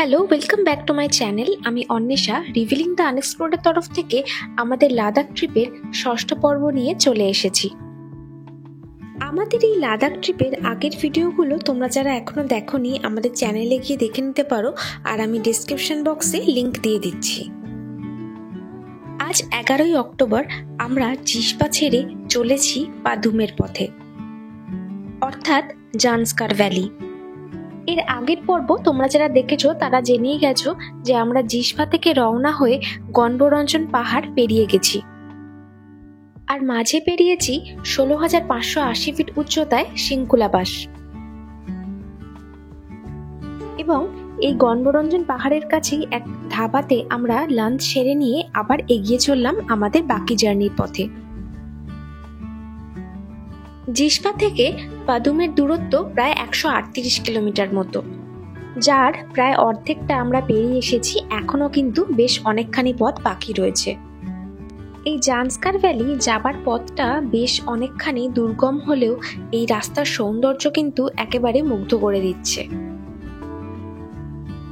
Hello, welcome back to my channel. আমি Anwesha revealing the আনএক্সপ্লোরের তরফ থেকে আমাদের লাদাখ ট্রিপের ষষ্ঠ পর্ব নিয়ে চলে এসেছি। আমাদের এই লাদাখ ট্রিপের আগের ভিডিওগুলো তোমরা যারা এখনো দেখোনি আমাদের চ্যানেলে গিয়ে দেখে নিতে পারো, আর আমি ডিসক্রিপশন বক্সে লিংক দিয়ে দিচ্ছি। আজ 11ই অক্টোবর আমরা জিসপা ছেড়ে চলেছি পাদুমের পথে, অর্থাৎ জান্সকার ভ্যালি। এর আগের পর্ব তোমরা যারা দেখেছো তারা জেনেই গেছো যে আমরা জিসপা থেকে রওনা হয়ে গণবরঞ্জন পাহাড় পেরিয়ে গেছি, আর মাঝে পেরিয়েছি 16,580 ফিট উচ্চতায় সিংকুলাবাস। এবং এই গণবরঞ্জন পাহাড়ের কাছেই এক ধাবাতে আমরা লাঞ্চ সেরে নিয়ে আবার এগিয়ে চললাম আমাদের বাকি জার্নির পথে। জিসপা থেকে পাদুমের দূরত্ব প্রায় 138 কিলোমিটার মতো, যার প্রায় অর্ধেকটা আমরা পেরিয়ে এসেছি। এখনো কিন্তু বেশ অনেকখানি পথ বাকি রয়েছে। এই জান্সকার ভ্যালি যাবার পথটা বেশ অনেকখানি দুর্গম হলেও এই রাস্তার সৌন্দর্য কিন্তু একেবারে মুগ্ধ করে দিচ্ছে।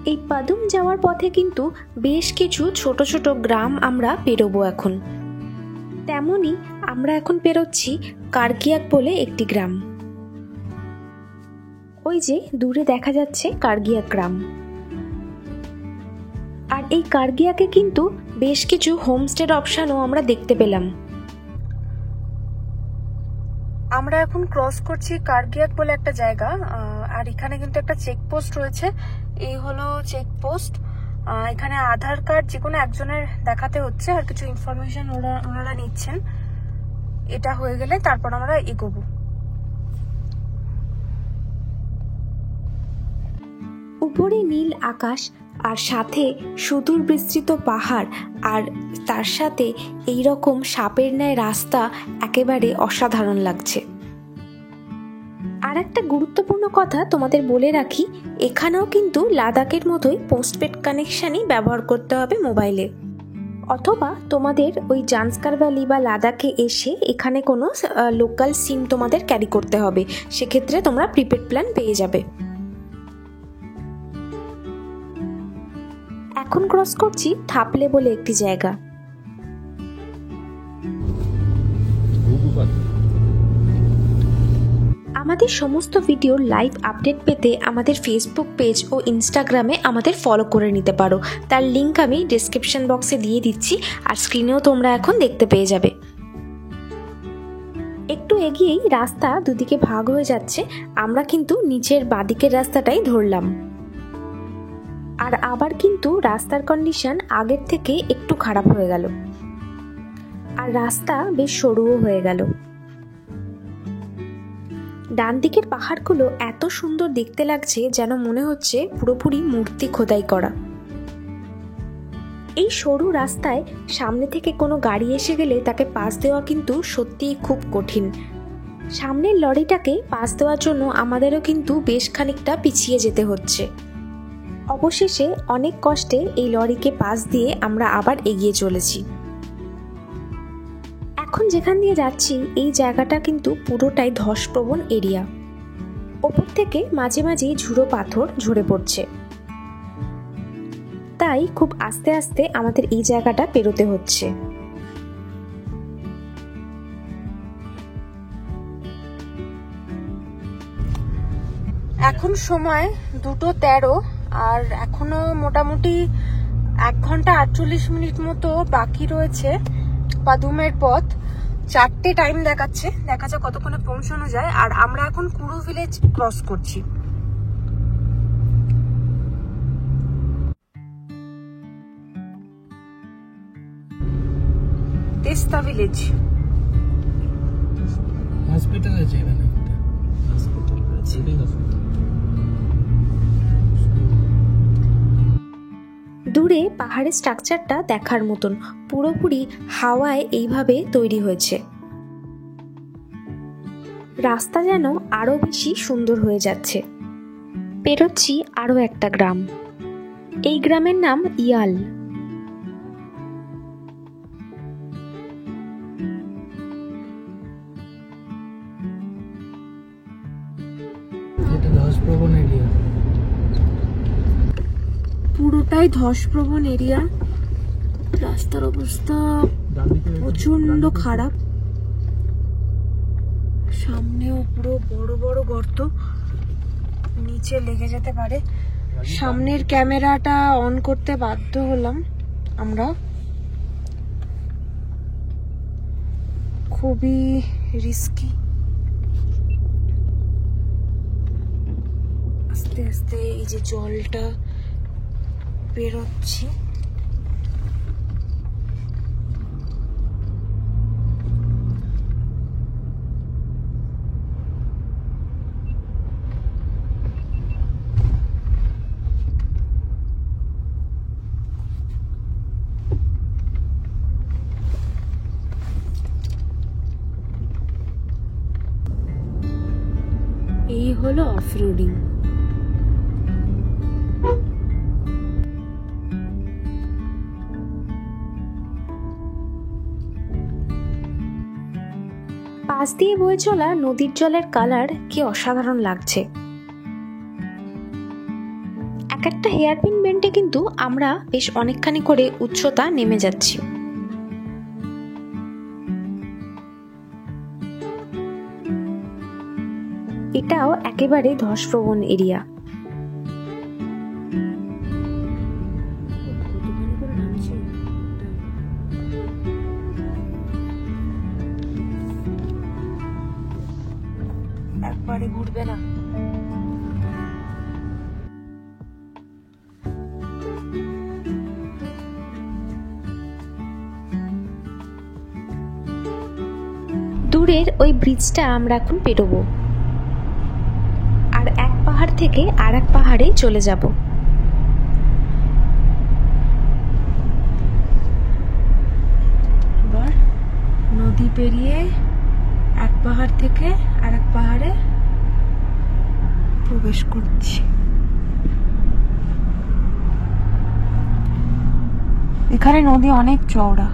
এই পাদুম যাওয়ার পথে কিন্তু বেশ কিছু ছোট ছোট গ্রাম আমরা পেরোবো এখন। তেমনি আমরা এখন পেরোচ্ছি কার্গিয়াক বলে একটি গ্রাম। ওই যে দূরে দেখা যাচ্ছে কার্গিয়াক গ্রাম। আর এই কার্গিয়াকে কিন্তু বেশ কিছু হোমস্টের অপশনও আমরা দেখতে পেলাম। আমরা এখন ক্রস করছি কার্গিয়াক বলে একটা জায়গা, আর এখানে কিন্তু একটা চেকপোস্ট রয়েছে। এই হলো চেকপোস্ট। এখানে আধার কার্ড যে কোনো একজনের দেখাতে হচ্ছে, আর কিছু ইনফরমেশন ওনারা নিচ্ছেন। এটা হয়ে গেলে তারপর আমরা এগোবো। উপরে নীল আকাশ, আর সাথে সুদূর বিস্তৃত পাহাড়, আর তার সাথে এই রকম সাপের ন্যায় রাস্তা একেবারে অসাধারণ লাগছে। আর একটা গুরুত্বপূর্ণ কথা তোমাদের বলে রাখি, এখানেও কিন্তু লাদাখের মতোই পোস্টপেড কানেকশনই ব্যবহার করতে হবে মোবাইলে, অথবা তোমাদের ওই জান্সকার ভ্যালি বা লাদাখে এসে এখানে কোনো লোকাল সিম তোমাদের ক্যারি করতে হবে। সেক্ষেত্রে তোমরা প্রিপেড প্ল্যান পেয়ে যাবে। এখন ক্রস করছি থাপলে বলে একটি জায়গা। আমাদের সমস্ত ভিডিওর লাইভ আপডেট পেতে আমাদের ফেসবুক পেজ ও ইনস্টাগ্রামে আমাদের ফলো করে নিতে পারো। তার লিংক আমি ডেসক্রিপশন বক্সে দিয়ে দিচ্ছি, আর স্ক্রিনেও তোমরা এখন দেখতে পেয়ে যাবে। একটু এগিয়েই রাস্তা দুদিকে ভাগ হয়ে যাচ্ছে। আমরা কিন্তু নিচের বাঁদিকের রাস্তাটাই ধরলাম। আর আবার কিন্তু রাস্তার কন্ডিশন আগের থেকে একটু খারাপ হয়ে গেল, আর রাস্তা বেশ সরুও হয়ে গেল। ডান দিকের পাহাড়গুলো এত সুন্দর দেখতে লাগছে যেন মনে হচ্ছে পুরোপুরি মূর্তি খোদাই করা। এই সরু রাস্তায় সামনে থেকে কোনো গাড়ি এসে গেলে তাকে পাস দেওয়া কিন্তু সত্যিই খুব কঠিন। সামনের লরিটাকে পাস দেওয়ার জন্য আমাদেরও কিন্তু বেশ খানিকটা পিছিয়ে যেতে হচ্ছে। অবশেষে অনেক কষ্টে এই লরিকে পাস দিয়ে আমরা আবার এগিয়ে চলেছি। এখন যেখান দিয়ে যাচ্ছি এই জায়গাটা কিন্তু পুরোটাই ধসপ্রবণ এরিয়া। ওপর থেকে মাঝে মাঝে ঝুড়ো পাথর ঝরে পড়ছে, তাই খুব আস্তে আস্তে আমাদের এই জায়গাটা পেরোতে হচ্ছে। এখন সময় 2:13, আর এখনো মোটামুটি 1 ঘন্টা 48 মিনিট মতো বাকি রয়েছে পাদুমের পথ। 4টে টাইম দেখাচ্ছে, দেখা যাক কতক্ষণে পৌঁছানো যায়। আর আমরা এখন কুরু ভিলেজ ক্রস করছি। তেস্তা ভিলেজ হসপিটাল আছে এখানে, হসপিটাল আছে। দূরে পাহাড়ের স্ট্রাকচারটা দেখার মতন, পুরোপুরি হাওয়ায় এইভাবে তৈরি হয়েছে। রাস্তা যেন আরো বেশি সুন্দর হয়ে যাচ্ছে। পেরোচ্ছি আরো একটা গ্রাম। এই গ্রামের নাম ইয়াল। এটা ধসপ্রবণ এরিয়া। পুরোটাই ধসপ্রবণ এরিয়া। রাস্তার অবস্থা প্রচন্ড খারাপ, সামনেও পুরো বড় বড় গর্ত, নিচে লেগে যেতে পারে। সামনের ক্যামেরাটা অন করতে বাধ্য হলাম আমরা, খুবই রিস্কি। আস্তে আস্তে এই যে জলটা বেরোচ্ছে, এই হলো অফরোডিং। পাশ দিয়ে বয়ে চলা নদীর জলের কালার কি অসাধারণ লাগছে। এক একটা হেয়ারপিন বেন্টে কিন্তু আমরা বেশ অনেকখানি করে উচ্চতা নেমে যাচ্ছি। এটাও একেবারে ধসপ্রবণ এরিয়া। একবারে ঘুরবে না। দূরের ওই ব্রিজটা আমরা এখন পেরোবো, আর এক পাহাড় থেকে আর এক পাহাড়ে চলে যাব। এবার নদী পেরিয়ে এক পাহাড় থেকে আর এক পাহাড়ে প্রবেশ করছি। এখানে নদী অনেক চওড়া।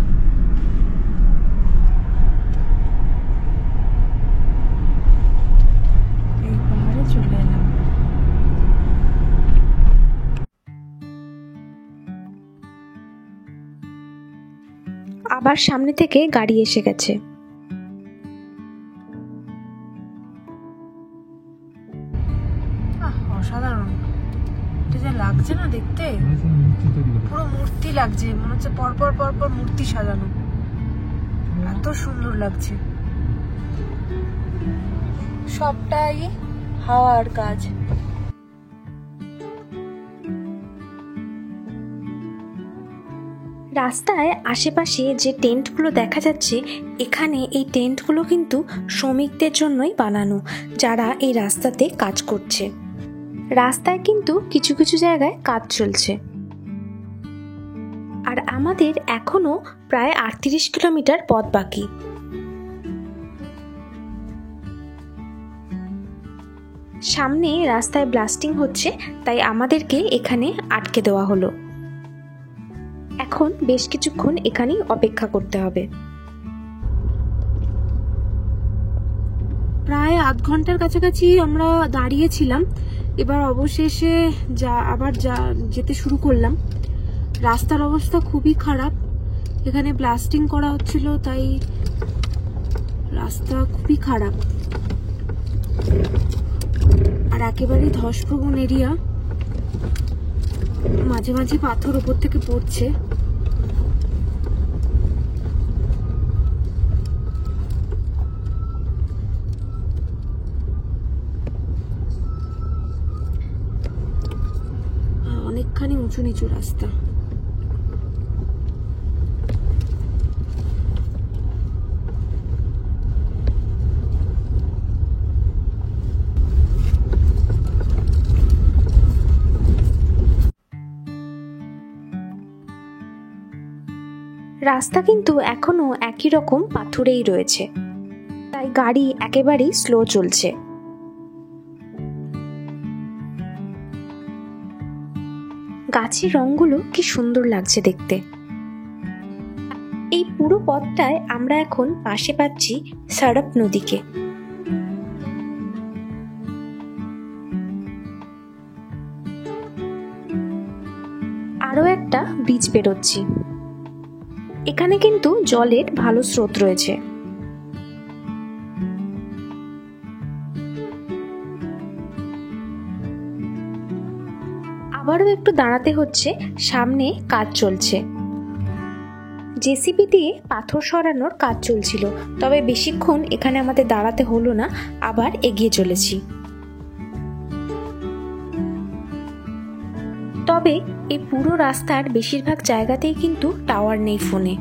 এই পাহাড়ে চলে এলাম। আবার সামনে থেকে গাড়ি এসে গেছে। অসাধারণ, এটা যা লাগছে না দেখতে, পুরো মূর্তি লাগছে, মনে হচ্ছে পরপর পরপর মূর্তি সাজানো, এত সুন্দর লাগছে। সবটাই হাওয়ার কাজ। রাস্তায় আশেপাশে যে টেন্টগুলো দেখা যাচ্ছে, এখানে এই টেন্টগুলো কিন্তু শ্রমিকদের জন্যই বানানো, যারা এই রাস্তাতে কাজ করছে। রাস্তায় কিন্তু কিছু কিছু জায়গায় কাজ চলছে। আর আমাদের এখনো প্রায় 38 কিলোমিটার পথ বাকি। সামনে রাস্তায় ব্লাস্টিং হচ্ছে, তাই আমাদেরকে এখানে আটকে দেওয়া হলো। এখন বেশ কিছুক্ষণ এখানেই অপেক্ষা করতে হবে। প্রায় আধ ঘন্টার কাছাকাছি আমরা দাঁড়িয়েছিলাম। এবার অবশেষে যেতে শুরু করলাম। রাস্তার অবস্থা খুবই খারাপ, এখানে ব্লাস্টিং করা হচ্ছিল, তাই রাস্তা খুবই খারাপ। আর একেবারে ধসপ্রবণ এরিয়া, মাঝে মাঝে পাথর উপর থেকে পড়ছে। অনেকখানি উঁচু নিচু রাস্তা। রাস্তা কিন্তু এখনো একই রকম পাথুরেই রয়েছে, তাই গাড়ি একেবারেই স্লো চলছে। গাছের রংগুলো কি সুন্দর লাগছে দেখতে। এই পুরো পথটায় আমরা এখন পাশে পাচ্ছি সড়ক নদীকে। আরো একটা ব্রিজ পেরোচ্ছি। এখানে কিন্তু জলের ভালো স্রোত রয়েছে। আবারও একটু দাঁড়াতে হচ্ছে, সামনে কাজ চলছে। জেসিবি দিয়ে পাথর সরানোর কাজ চলছিল, তবে বেশিক্ষণ এখানে আমাদের দাঁড়াতে হলো না, আবার এগিয়ে চলেছি। তবে এই পুরো রাস্তার বেশিরভাগ জায়গাতেই কিন্তু টাওয়ার নেই ফোনে।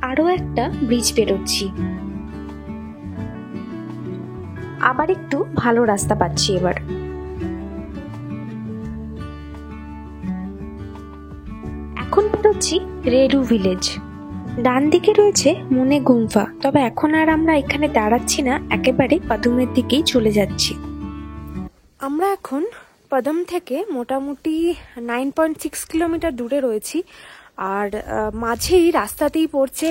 আরো একটা ব্রিজ পেরোচ্ছি, আবার একটু ভালো রাস্তা পাচ্ছি এবার। এখন পেরোচ্ছি রেডু ভিলেজ। ডান দিকে রয়েছে মনে গুম্ফা, তবে এখন আর আমরা এখানে দাঁড়াচ্ছি না, একেবারে পাদুমের দিকেই চলে যাচ্ছি। আমরা এখন পদম থেকে মোটামুটি 9.6 কিলোমিটার দূরে রয়েছি, আর মাঝেই রাস্তাতেই পড়ছে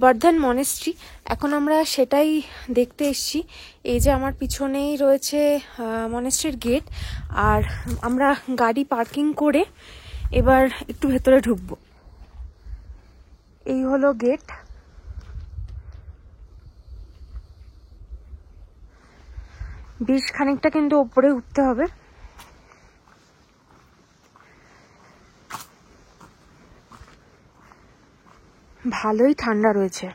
বর্ধন মনেস্ট্রি। এখন আমরা সেটাই দেখতে এসেছি। এই যে আমার পিছনেই রয়েছে মনেস্ট্রির গেট, আর আমরা গাড়ি পার্কিং করে এবার একটু ভেতরে ঢুকবো। এই হলো গেট। বেশ খানিকটা কিন্তু ওপরে উঠতে হবে। ভালোই ঠান্ডা রয়েছে।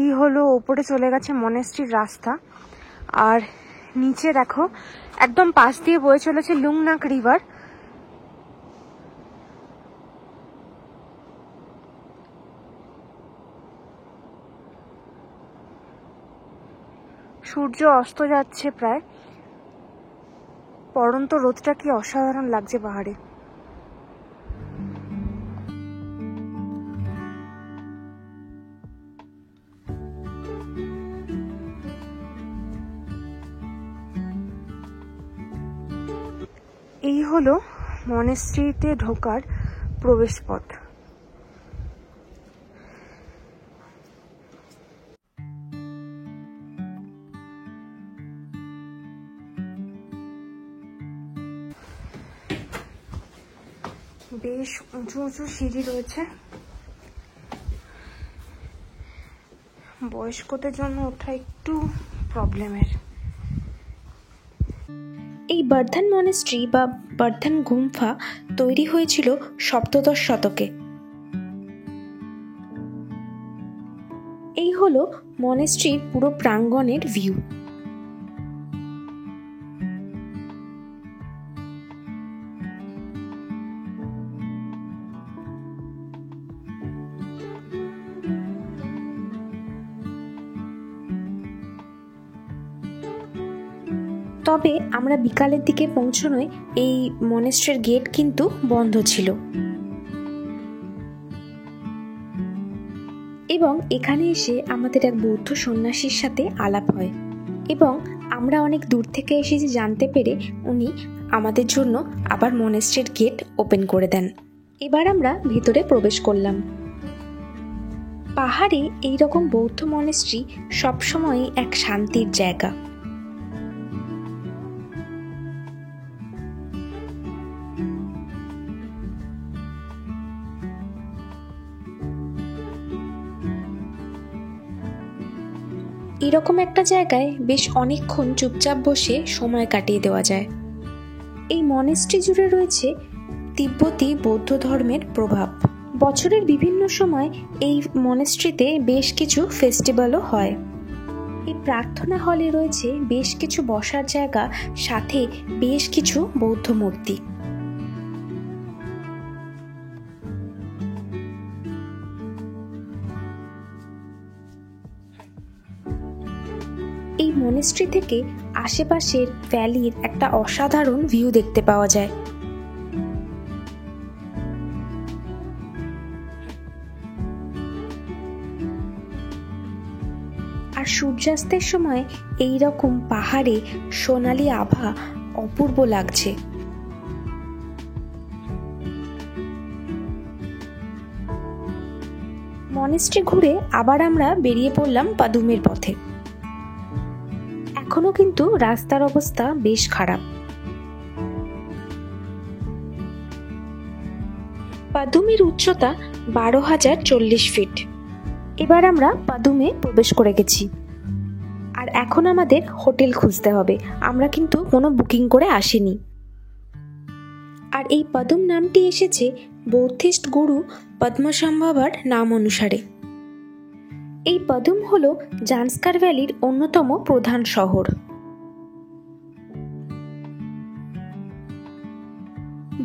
এই হলো ওপরে চলে গেছে মনেস্ট্রির রাস্তা, আর নিচে দেখো একদম পাশ দিয়ে বয়ে চলেছে লুংনাক রিভার। সূর্য অস্ত যাচ্ছে প্রায়। পড়ন্ত রোদটা কি অসাধারণ লাগছে পাহাড়ে। এই হলো মনেস্ট্রিতে ঢোকার প্রবেশ পথ। বেশ উঁচু উঁচু সিঁড়ি রয়েছে, বয়স্কদের জন্য ওঠা একটু প্রবলেমের। এই বর্ধন মনেস্ট্রি বা বর্ধন গুম্ফা তৈরি হয়েছিল সপ্তদশ শতকে। এই হলো মনেস্ট্রির পুরো প্রাঙ্গণের ভিউ। তবে আমরা বিকালের দিকে পৌঁছনোয় এই মনেস্ট্রির গেট কিন্তু বন্ধ ছিল, এবং এখানে এসে আমাদের এক বৌদ্ধ সন্ন্যাসীর সাথে আলাপ হয়, এবং আমরা অনেক দূর থেকে এসেছি জানতে পেরে উনি আমাদের জন্য আবার মনেস্ট্রির গেট ওপেন করে দেন। এবার আমরা ভিতরে প্রবেশ করলাম। পাহাড়ে এইরকম বৌদ্ধ মনেস্ট্রি সবসময় এক শান্তির জায়গা। এরকম একটা জায়গায় বেশ অনেকক্ষণ চুপচাপ বসে সময় কাটিয়ে দেওয়া যায়। এই মনেস্ট্রি জুড়ে রয়েছে তিব্বতী বৌদ্ধ ধর্মের প্রভাব। বছরের বিভিন্ন সময় এই মনেস্ট্রিতে বেশ কিছু ফেস্টিভ্যালও হয়। এই প্রার্থনা হলে রয়েছে বেশ কিছু বসার জায়গা, সাথে বেশ কিছু বৌদ্ধ মূর্তি। এই মনেস্ট্রি থেকে আশেপাশের ভ্যালির একটা অসাধারণ ভিউ দেখতে পাওয়া যায়। আর সূর্যাস্তের সময় এই রকম পাহাড়ে সোনালী আভা অপূর্ব লাগছে। মনেস্ট্রি ঘুরে আবার আমরা বেরিয়ে পড়লাম পাদুমের পথে। এখনো কিন্তু রাস্তার অবস্থা বেশ খারাপ। পাদুমের উচ্চতা 12,040 ফিট। এবার আমরা পাদুমে প্রবেশ করে গেছি, আর এখন আমাদের হোটেল খুঁজতে হবে। আমরা কিন্তু কোনো বুকিং করে আসিনি। আর এই পাদুম নামটি এসেছে বৌদ্ধিস্ট গুরু পদ্মসম্ভবার নাম অনুসারে। এই পাদুম হল জান্সকার ভ্যালির অন্যতম প্রধান শহর।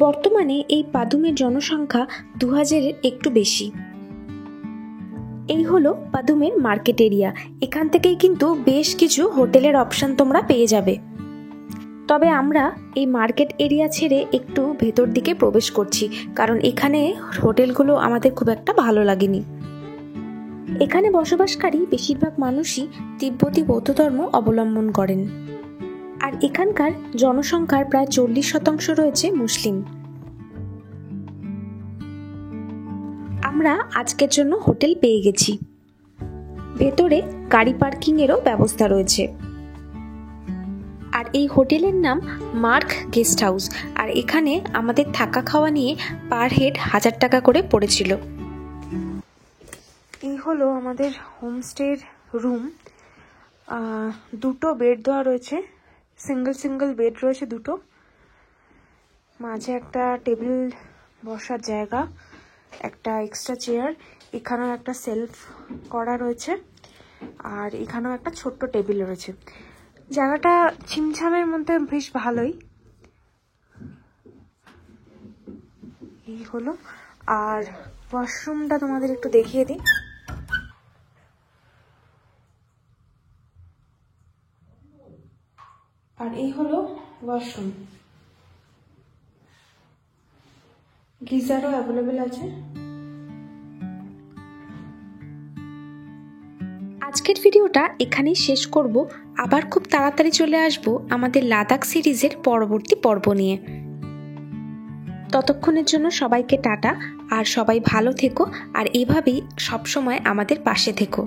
বর্তমানে এই পাদুমের জনসংখ্যা 2000-এর একটু বেশি। এই হলো পাদুমের মার্কেট এরিয়া। এখান থেকেই কিন্তু বেশ কিছু হোটেলের অপশন তোমরা পেয়ে যাবে। তবে আমরা এই মার্কেট এরিয়া ছেড়ে একটু ভেতর দিকে প্রবেশ করছি, কারণ এখানে হোটেলগুলো আমাদের খুব একটা ভালো লাগেনি। এখানে বসবাসকারী বেশিরভাগ মানুষই তিব্বতী বৌদ্ধ ধর্ম অবলম্বন করেন, আর এখানকার জনসংখ্যার প্রায় 40% রয়েছে মুসলিম। আমরা আজকের জন্য হোটেল পেয়ে গেছি। ভেতরে গাড়ি পার্কিং এরও ব্যবস্থা রয়েছে। আর এই হোটেলের নাম মার্ক গেস্ট হাউস। আর এখানে আমাদের থাকা খাওয়া নিয়ে পার হেড 1000 টাকা করে পড়েছিল। এই হলো আমাদের হোমস্টের রুম। দুটো বেড দেওয়া রয়েছে, সিঙ্গেল বেড রয়েছে দুটো। মাঝে একটা টেবিল বসার জায়গা, একটা এক্সট্রা চেয়ার, এখানেও একটা সেলফ করা রয়েছে, আর এখানেও একটা ছোট্ট টেবিল রয়েছে। জায়গাটা ছিমছামের মধ্যে বেশ ভালোই। এই হলো। আর ওয়াশরুমটা তোমাদের একটু দেখিয়ে দিই। আর এই হলো ওয়াশরুম। গিজারও অ্যাভেলেবেল আছে। আজকের ভিডিওটা এখানেই শেষ করব। আবার খুব তাড়াতাড়ি চলে আসব আমাদের লাদাখ সিরিজের পরবর্তী পর্ব নিয়ে। ততক্ষণের জন্য সবাইকে টাটা, আর সবাই ভালো থেকো, আর এভাবেই সবসময় আমাদের পাশে থেকো।